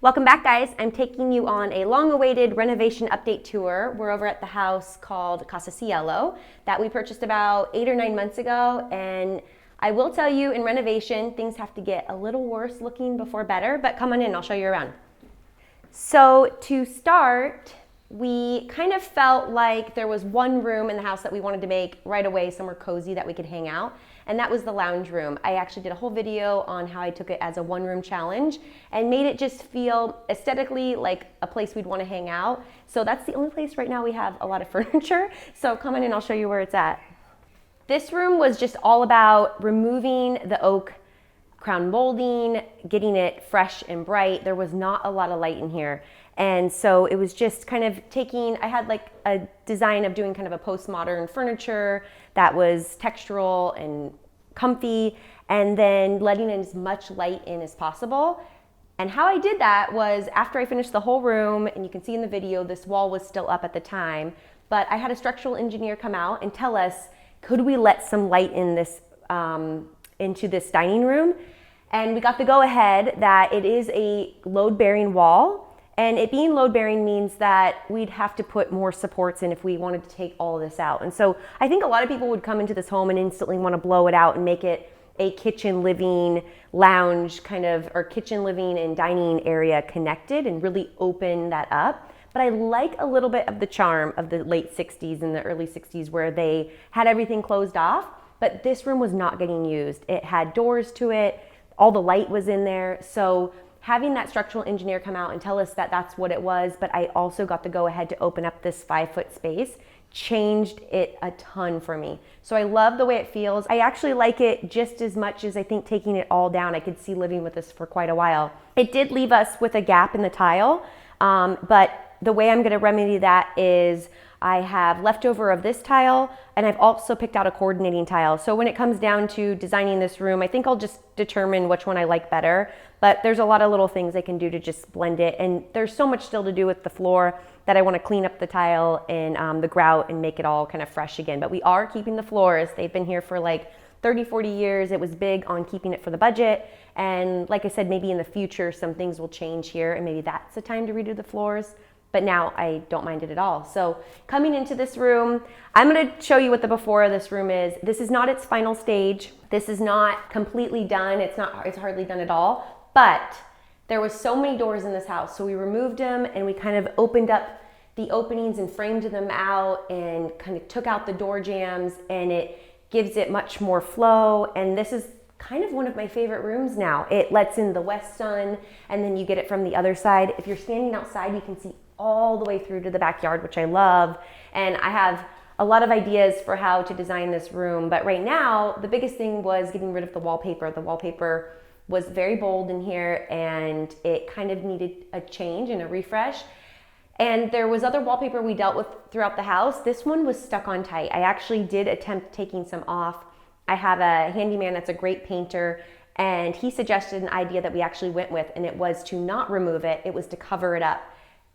Welcome back, guys. I'm taking you on a long-awaited renovation update tour. We're over at the house called Casa Cielo that we purchased about 8 or 9 months ago, and I will tell you, in renovation, things have to get a little worse looking before better, but come on in, I'll show you around. So to start, we kind of felt like there was one room in the house that we wanted to make right away somewhere cozy that we could hang out, and that was the lounge room. I actually did a whole video on how I took it as a one-room challenge and made it just feel aesthetically like a place we'd want to hang out. So that's the only place right now we have a lot of furniture. So come on in, I'll show you where it's at. This room was just all about removing the oak crown molding, getting it fresh and bright. There was not a lot of light in here. And so it was just kind of taking, I had like a design of doing kind of a postmodern furniture that was textural and comfy, and then letting in as much light in as possible. And how I did that was after I finished the whole room, and you can see in the video, this wall was still up at the time, but I had a structural engineer come out and tell us, could we let some light in this, into this dining room? And we got the go ahead that it is a load-bearing wall. And it being load-bearing means that we'd have to put more supports in if we wanted to take all of this out. And so I think a lot of people would come into this home and instantly want to blow it out and make it a kitchen, living, lounge kind of, or kitchen, living, and dining area connected and really open that up. But I like a little bit of the charm of the late 60s and the early 60s where they had everything closed off, but this room was not getting used. It had doors to it, all the light was in there. So having that structural engineer come out and tell us that that's what it was, but I also got to go ahead to open up this 5-foot space, changed it a ton for me. So I love the way it feels. I actually like it just as much as I think taking it all down. I could see living with this for quite a while. It did leave us with a gap in the tile, but the way I'm gonna remedy that is I have leftover of this tile, and I've also picked out a coordinating tile. So when it comes down to designing this room, I think I'll just determine which one I like better, but there's a lot of little things I can do to just blend it. And there's so much still to do with the floor that I want to clean up the tile and the grout and make it all kind of fresh again. But we are keeping the floors. They've been here for like 30, 40 years. It was big on keeping it for the budget. And like I said, maybe in the future, some things will change here, and maybe that's the time to redo the floors. But now I don't mind it at all. So coming into this room, I'm gonna show you what the before of this room is. This is not its final stage. This is not completely done. It's hardly done at all, but there was so many doors in this house. So we removed them and we kind of opened up the openings and framed them out and kind of took out the door jambs, and it gives it much more flow. And this is kind of one of my favorite rooms now. It lets in the west sun, and then you get it from the other side. If you're standing outside, you can see all the way through to the backyard, which I love. And I have a lot of ideas for how to design this room. But right now, the biggest thing was getting rid of the wallpaper. The wallpaper was very bold in here, and it kind of needed a change and a refresh. And there was other wallpaper we dealt with throughout the house. This one was stuck on tight. I actually did attempt taking some off. I have a handyman that's a great painter, and he suggested an idea that we actually went with, and it was to not remove it. It was to cover it up.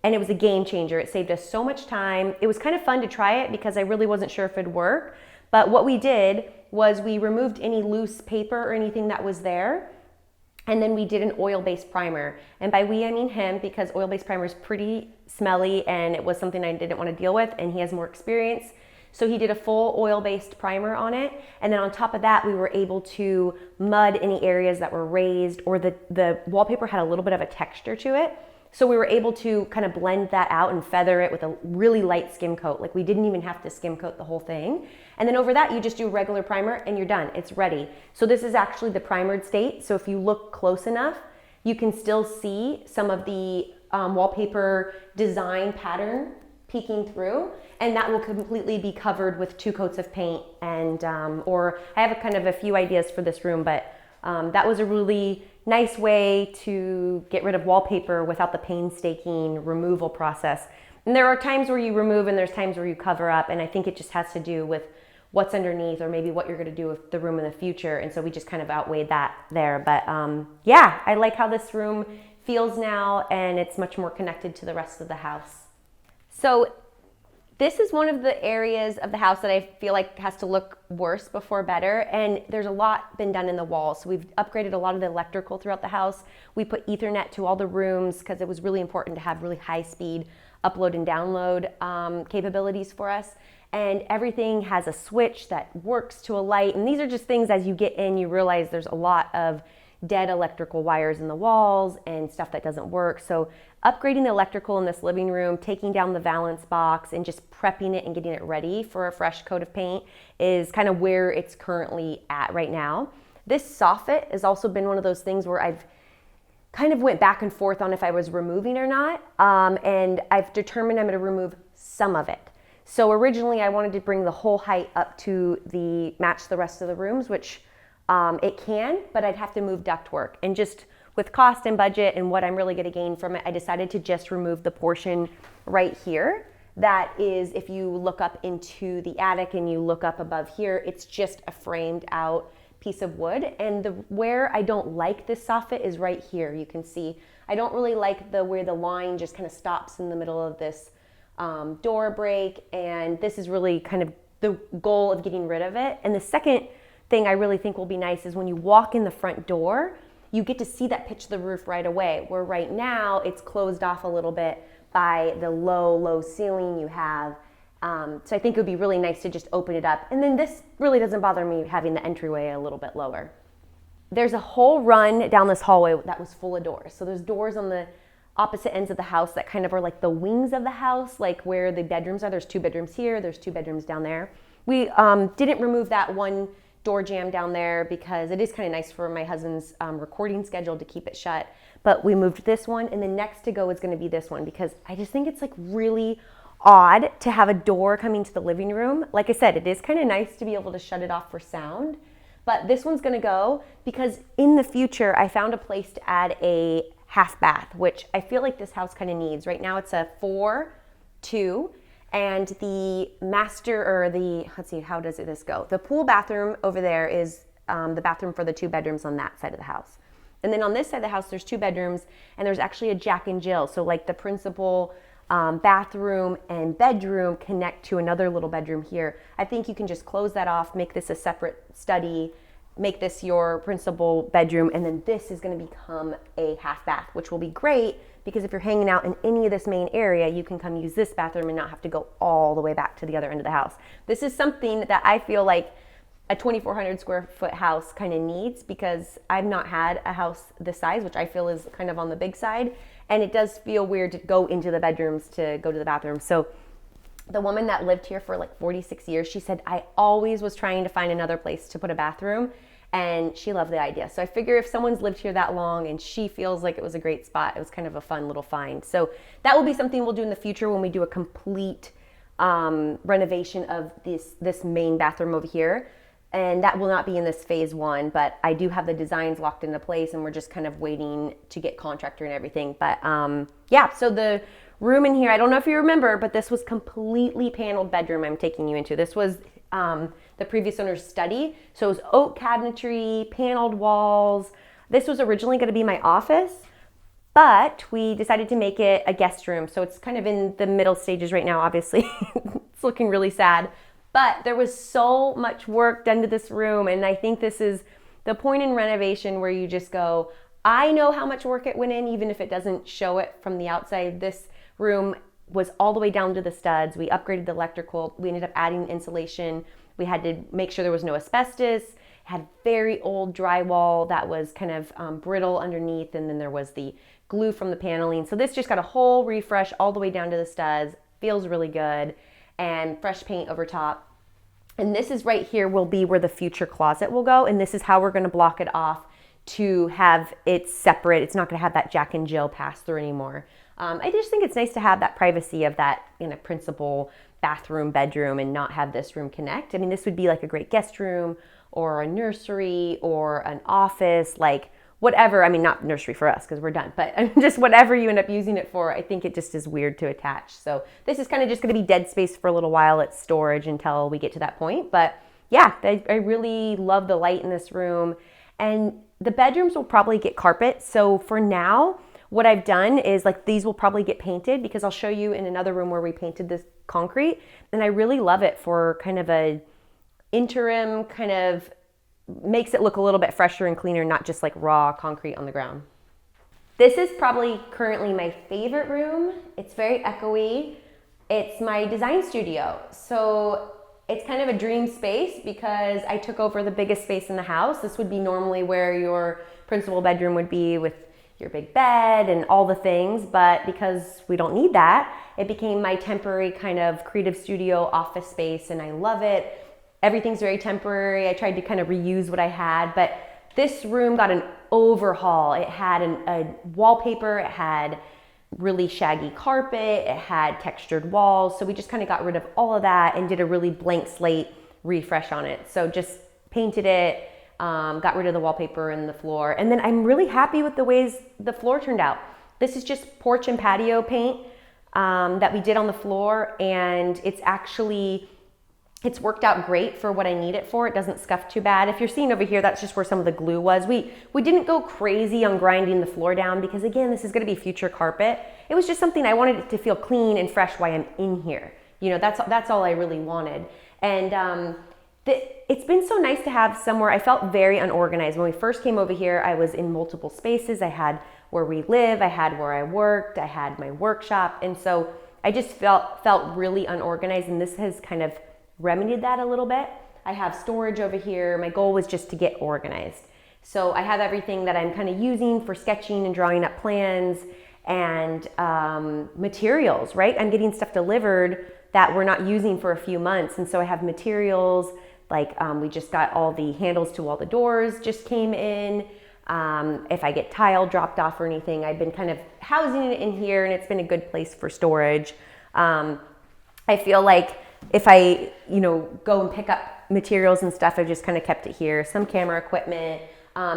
And it was a game changer. It saved us so much time. It was kind of fun to try it because I really wasn't sure if it'd work. But what we did was we removed any loose paper or anything that was there. And then we did an oil-based primer. And by we, I mean him, because oil-based primer is pretty smelly and it was something I didn't want to deal with, and he has more experience. So he did a full oil-based primer on it. And then on top of that, we were able to mud any areas that were raised, or the wallpaper had a little bit of a texture to it. So we were able to kind of blend that out and feather it with a really light skim coat. Like we didn't even have to skim coat the whole thing. And then over that, you just do regular primer and you're done. It's ready. So this is actually the primered state. So if you look close enough, you can still see some of the wallpaper design pattern peeking through, and that will completely be covered with 2 coats of paint. And or I have kind of a few ideas for this room, but that was a really nice way to get rid of wallpaper without the painstaking removal process. And there are times where you remove and there's times where you cover up, and I think it just has to do with what's underneath or maybe what you're going to do with the room in the future. And so we just kind of outweighed that there. But yeah, I like how this room feels now, and it's much more connected to the rest of the house. So This is one of the areas of the house that I feel like has to look worse before better, and there's a lot been done in the walls. So we've upgraded a lot of the electrical throughout the house. We put Ethernet to all the rooms because it was really important to have really high speed upload and download capabilities for us. And everything has a switch that works to a light. And these are just things as you get in, you realize there's a lot of dead electrical wires in the walls and stuff that doesn't work. So upgrading the electrical in this living room, taking down the valance box and just prepping it and getting it ready for a fresh coat of paint is kind of where it's currently at right now. This soffit has also been one of those things where I've kind of went back and forth on if I was removing or not. And I've determined I'm going to remove some of it. So originally I wanted to bring the whole height up to match the rest of the rooms, which it can, but I'd have to move ductwork. And just with cost and budget and what I'm really going to gain from it, I decided to just remove the portion right here. That is, if you look up into the attic and you look up above here, it's just a framed out piece of wood. And where I don't like this soffit is right here. You can see I don't really like where the line just kind of stops in the middle of this door break, and this is really kind of the goal of getting rid of it. And the second thing I really think will be nice is when you walk in the front door, you get to see that pitch of the roof right away, where right now it's closed off a little bit by the low ceiling you have. So I think it would be really nice to just open it up. And then this really doesn't bother me having the entryway a little bit lower. There's a whole run down this hallway that was full of doors. So there's doors on the opposite ends of the house that kind of are like the wings of the house, like where the bedrooms are. There's 2 bedrooms here, there's 2 bedrooms down there. We didn't remove that one door jamb down there because it is kind of nice for my husband's recording schedule to keep it shut. But we moved this one, and then next to go is going to be this one because I just think it's like really odd to have a door coming to the living room. Like I said, it is kind of nice to be able to shut it off for sound, but this one's going to go because in the future I found a place to add a half bath, which I feel like this house kind of needs. Right now it's a 4-2, and the master, or let's see, how does this go? The pool bathroom over there is the bathroom for the 2 bedrooms on that side of the house. And then on this side of the house, there's 2 bedrooms, and there's actually a Jack and Jill. So like the principal bathroom and bedroom connect to another little bedroom here. I think you can just close that off, make this a separate study, make this your principal bedroom, and then this is going to become a half bath, which will be great because if you're hanging out in any of this main area, you can come use this bathroom and not have to go all the way back to the other end of the house. This is something that I feel like a 2,400 square foot house kind of needs because I've not had a house this size, which I feel is kind of on the big side, and it does feel weird to go into the bedrooms to go to the bathroom. So the woman that lived here for like 46 years, she said, I always was trying to find another place to put a bathroom, and she loved the idea. So I figure if someone's lived here that long and she feels like it was a great spot, it was kind of a fun little find. So that will be something we'll do in the future when we do a complete renovation of this main bathroom over here. And that will not be in this phase 1, but I do have the designs locked into place and we're just kind of waiting to get contractor and everything. But yeah, so the room in here, I don't know if you remember, but this was completely paneled bedroom I'm taking you into. This was the previous owner's study. So it was oak cabinetry, paneled walls. This was originally going to be my office, but we decided to make it a guest room. So it's kind of in the middle stages right now, obviously. It's looking really sad. But there was so much work done to this room, and I think this is the point in renovation where you just go, I know how much work it went in, even if it doesn't show it from the outside. This room was all the way down to the studs. We upgraded the electrical. We ended up adding insulation. We had to make sure there was no asbestos. It had very old drywall that was kind of brittle underneath, and then there was the glue from the paneling. So this just got a whole refresh all the way down to the studs. Feels really good. And fresh paint over top. And this is right here will be where the future closet will go. And this is how we're going to block it off to have it separate. It's not going to have that Jack and Jill pass through anymore. I just think it's nice to have that privacy of that principal bathroom, bedroom, and not have this room connect. I mean, this would be like a great guest room or a nursery or an office, like whatever. I mean, not nursery for us because we're done, but just whatever you end up using it for. I think it just is weird to attach. So this is kind of just going to be dead space for a little while. It's storage until we get to that point. But yeah, I really love the light in this room, and the bedrooms will probably get carpet. So for now, what I've done is like these will probably get painted because I'll show you in another room where we painted this concrete, and I really love it for kind of a interim, kind of makes it look a little bit fresher and cleaner, not just like raw concrete on the ground. This is probably currently my favorite room. It's very echoey. It's my design studio. So it's kind of a dream space because I took over the biggest space in the house. This would be normally where your principal bedroom would be with your big bed and all the things, but because we don't need that, it became my temporary kind of creative studio office space, and I love it. Everything's very temporary. I tried to kind of reuse what I had, but this room got an overhaul. It had a wallpaper, it had really shaggy carpet, it had textured walls, so we just kind of got rid of all of that and did a really blank slate refresh on it. So just painted it, got rid of the wallpaper and the floor, and then I'm really happy with the ways the floor turned out. This is just porch and patio paint that we did on the floor, and it's worked out great for what I need it for. It doesn't scuff too bad. If you're seeing over here, that's just where some of the glue was. We didn't go crazy on grinding the floor down because again, this is gonna be future carpet. It was just something I wanted it to feel clean and fresh while I'm in here. You know, that's all I really wanted. And it's been so nice to have somewhere. I felt very unorganized. When we first came over here, I was in multiple spaces. I had where we live, I had where I worked, I had my workshop. And so I just felt really unorganized, and this has kind of remedied that a little bit. I have storage over here. My goal was just to get organized. So I have everything that I'm kind of using for sketching and drawing up plans and materials, right? I'm getting stuff delivered that we're not using for a few months. And so I have materials like we just got all the handles to all the doors just came in. If I get tile dropped off or anything, I've been kind of housing it in here, and it's been a good place for storage. I feel like if I, go and pick up materials and stuff, I've just kind of kept it here. Some camera equipment.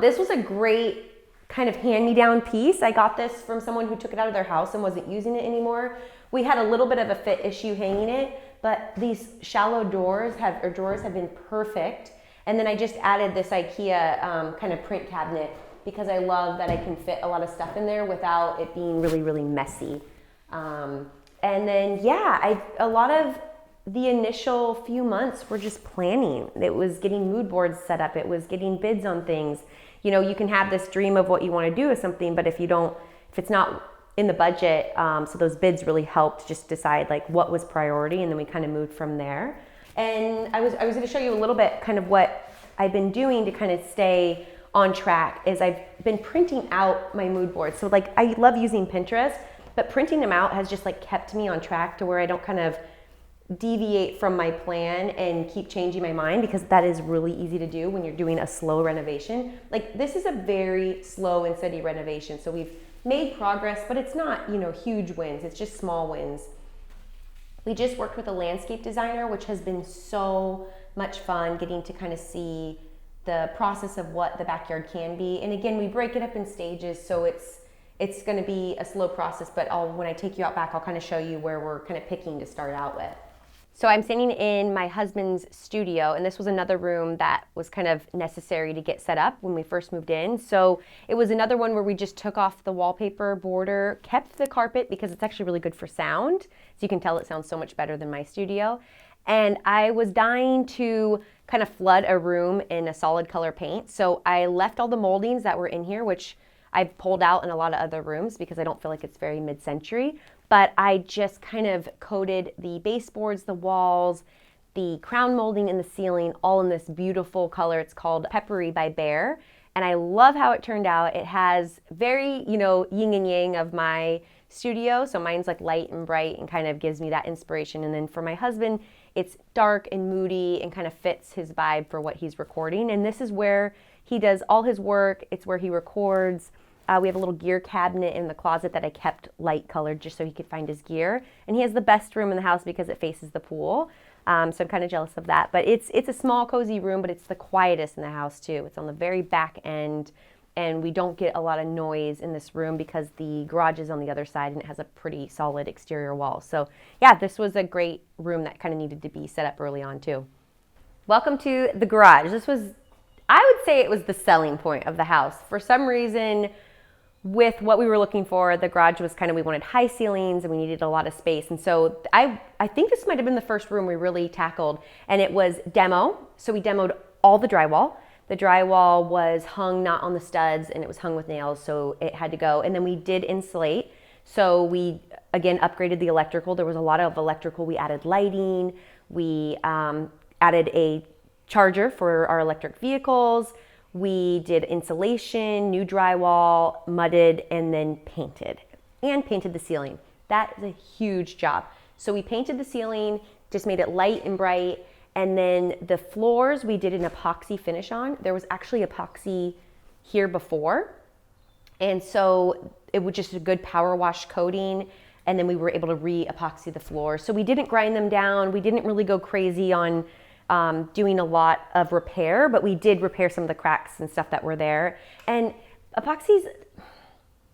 This was a great kind of hand-me-down piece. I got this from someone who took it out of their house and wasn't using it anymore. We had a little bit of a fit issue hanging it, but these shallow drawers have been perfect. And then I just added this IKEA kind of print cabinet because I love that I can fit a lot of stuff in there without it being really, really messy. And then, a lot of the initial few months were just planning. It was getting mood boards set up. It was getting bids on things. You can have this dream of what you want to do with something, but if it's not in the budget, so those bids really helped just decide like what was priority, and then we kind of moved from there. And I was going to show you a little bit kind of what I've been doing to kind of stay on track is I've been printing out my mood boards. So like I love using Pinterest, but printing them out has just like kept me on track to where I don't kind of deviate from my plan and keep changing my mind, because that is really easy to do when you're doing a slow renovation. Like this is a very slow and steady renovation. So we've made progress, but it's not, huge wins. It's just small wins. We just worked with a landscape designer, which has been so much fun getting to kind of see the process of what the backyard can be. And again, we break it up in stages, so it's going to be a slow process, but when I take you out back, I'll kind of show you where we're kind of picking to start out with. So I'm standing in my husband's studio, and this was another room that was kind of necessary to get set up when we first moved in. So it was another one where we just took off the wallpaper border, kept the carpet because it's actually really good for sound. So you can tell it sounds so much better than my studio. And I was dying to kind of flood a room in a solid color paint. So I left all the moldings that were in here, which I've pulled out in a lot of other rooms because I don't feel like it's very mid-century. But I just kind of coated the baseboards, the walls, the crown molding, and the ceiling all in this beautiful color. It's called Peppery by Bear. And I love how it turned out. It has very, yin and yang of my studio. So mine's like light and bright and kind of gives me that inspiration. And then for my husband, it's dark and moody and kind of fits his vibe for what he's recording. And this is where he does all his work. It's where he records. We have a little gear cabinet in the closet that I kept light colored just so he could find his gear. And he has the best room in the house because it faces the pool. So I'm kind of jealous of that. But it's a small, cozy room, but it's the quietest in the house too. It's on the very back end, and we don't get a lot of noise in this room because the garage is on the other side and it has a pretty solid exterior wall. So yeah, this was a great room that kind of needed to be set up early on too. Welcome to the garage. I would say it was the selling point of the house. For some reason, with what we were looking for, the garage was kind of, we wanted high ceilings and we needed a lot of space. And so I think this might have been the first room we really tackled, and it was demo. So we demoed all the drywall. The drywall was hung not on the studs, and it was hung with nails, so it had to go. And then we did insulate. So we, again, upgraded the electrical. There was a lot of electrical. We added lighting. We added a charger for our electric vehicles. We did insulation, new drywall, mudded, and then painted. And painted the ceiling. That is a huge job. So we painted the ceiling, just made it light and bright. And then the floors we did an epoxy finish on. There was actually epoxy here before. And so it was just a good power wash coating. And then we were able to re-epoxy the floors. So we didn't grind them down. We didn't really go crazy on doing a lot of repair, but we did repair some of the cracks and stuff that were there. And epoxies,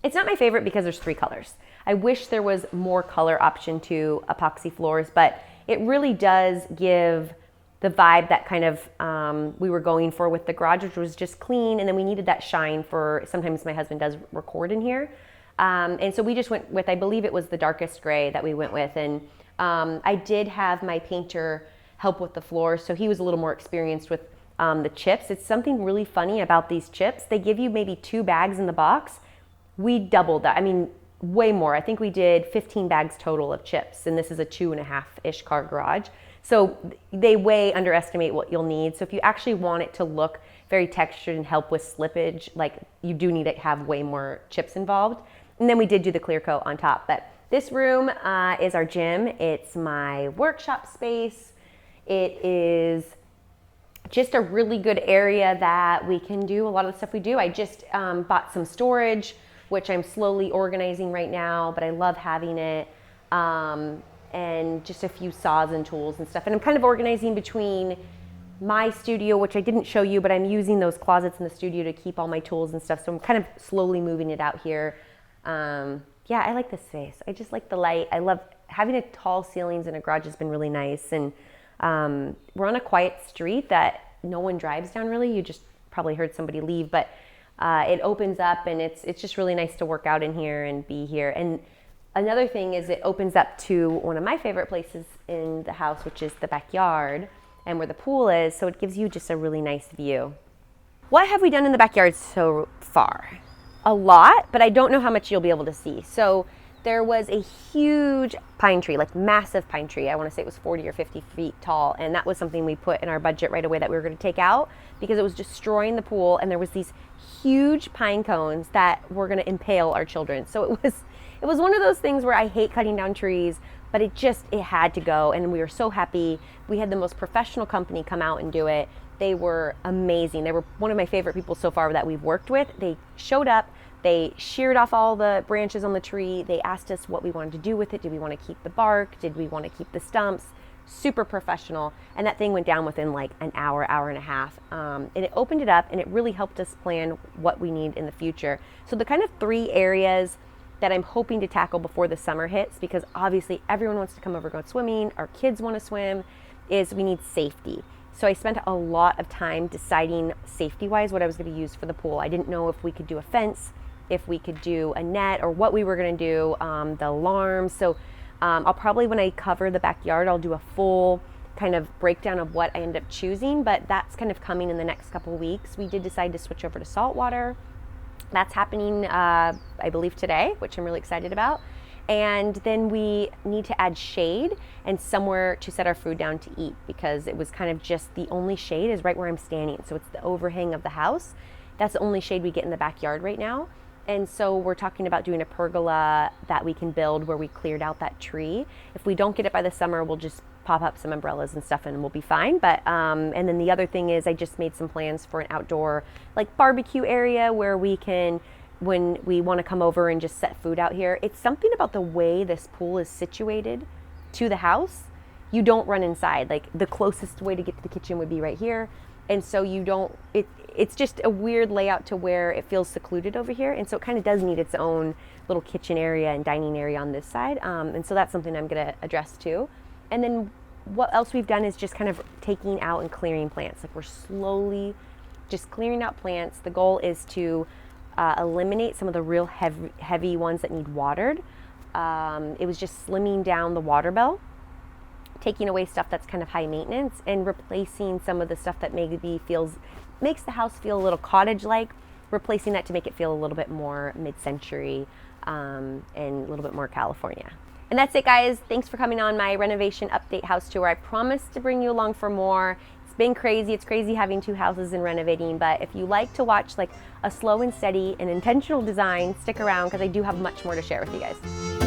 it's not my favorite because there's 3 colors. I wish there was more color option to epoxy floors, but it really does give the vibe that kind of we were going for with the garage, which was just clean, and then we needed that shine for, sometimes my husband does record in here. And so we just went with, I believe it was the darkest gray that we went with. And I did have my painter help with the floor, so he was a little more experienced with the chips. It's something really funny about these chips. They give you maybe 2 bags in the box. We doubled that. I mean, way more. I think we did 15 bags total of chips, and this is a 2.5-ish car garage. So they way underestimate what you'll need. So if you actually want it to look very textured and help with slippage, like, you do need to have way more chips involved. And then we did do the clear coat on top. But this room is our gym. It's my workshop space. It is just a really good area that we can do a lot of the stuff we do. I just bought some storage, which I'm slowly organizing right now, but I love having it. And just a few saws and tools and stuff. And I'm kind of organizing between my studio, which I didn't show you, but I'm using those closets in the studio to keep all my tools and stuff. So I'm kind of slowly moving it out here. Yeah, I like this space. I just like the light. I love having a tall ceilings in a garage has been really nice. And we're on a quiet street that no one drives down really. You just probably heard somebody leave, but it opens up, and it's just really nice to work out in here and be here. And another thing is it opens up to one of my favorite places in the house, which is the backyard and where the pool is. So it gives you just a really nice view. What have we done in the backyard so far? A lot, but I don't know how much you'll be able to see. So there was a huge pine tree, like massive pine tree. I want to say it was 40 or 50 feet tall. And that was something we put in our budget right away that we were going to take out because it was destroying the pool. And there was these huge pine cones that were going to impale our children. So it was one of those things where I hate cutting down trees, but it had to go. And we were so happy. We had the most professional company come out and do it. They were amazing. They were one of my favorite people so far that we've worked with. They showed up. They sheared off all the branches on the tree. They asked us what we wanted to do with it. Did we want to keep the bark? Did we want to keep the stumps? Super professional. And that thing went down within like an hour, hour and a half. And it opened it up, and it really helped us plan what we need in the future. So the kind of 3 areas that I'm hoping to tackle before the summer hits, because obviously everyone wants to come over and go swimming, our kids want to swim, is we need safety. So I spent a lot of time deciding safety-wise what I was going to use for the pool. I didn't know if we could do a fence, if we could do a net, or what we were going to do, the alarms. So I'll probably, when I cover the backyard, I'll do a full kind of breakdown of what I end up choosing, but that's kind of coming in the next couple of weeks. We did decide to switch over to saltwater. That's happening, I believe, today, which I'm really excited about. And then we need to add shade and somewhere to set our food down to eat, because it was kind of just the only shade is right where I'm standing. So it's the overhang of the house. That's the only shade we get in the backyard right now. And so we're talking about doing a pergola that we can build where we cleared out that tree. If we don't get it by the summer, we'll just pop up some umbrellas and stuff and we'll be fine. But and then the other thing is I just made some plans for an outdoor like barbecue area where we can, when we want to come over and just set food out here. It's something about the way this pool is situated to the house. You don't run inside. Like the closest way to get to the kitchen would be right here. And so you don't, it's just a weird layout to where it feels secluded over here. And so it kind of does need its own little kitchen area and dining area on this side. And so that's something I'm going to address too. And then what else we've done is just kind of taking out and clearing plants. Like we're slowly just clearing out plants. The goal is to eliminate some of the real heavy ones that need watered. It was just slimming down the water bill, taking away stuff that's kind of high maintenance, and replacing some of the stuff that maybe makes the house feel a little cottage-like, replacing that to make it feel a little bit more mid-century and a little bit more California. And that's it, guys. Thanks for coming on my renovation update house tour. I promise to bring you along for more. It's been crazy. It's crazy having 2 houses and renovating, but if you like to watch like a slow and steady and intentional design, stick around because I do have much more to share with you guys.